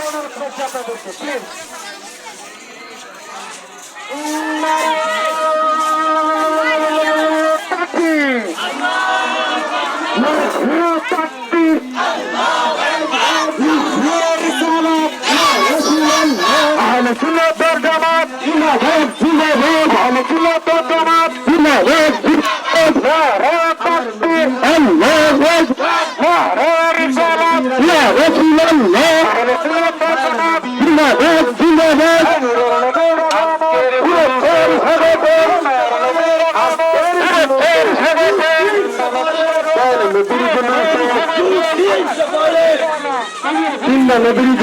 অনুরোধ করছি আপনাদেরকে প্লিজ। أهل سنة الجماعة زندباد زندباد أهل سنة الجماعة زندباد زندباد نعرى تكبير الله أكبر نعرى رسالة يا رسول الله أهل سنة الجماعة زندباد زندباد نبي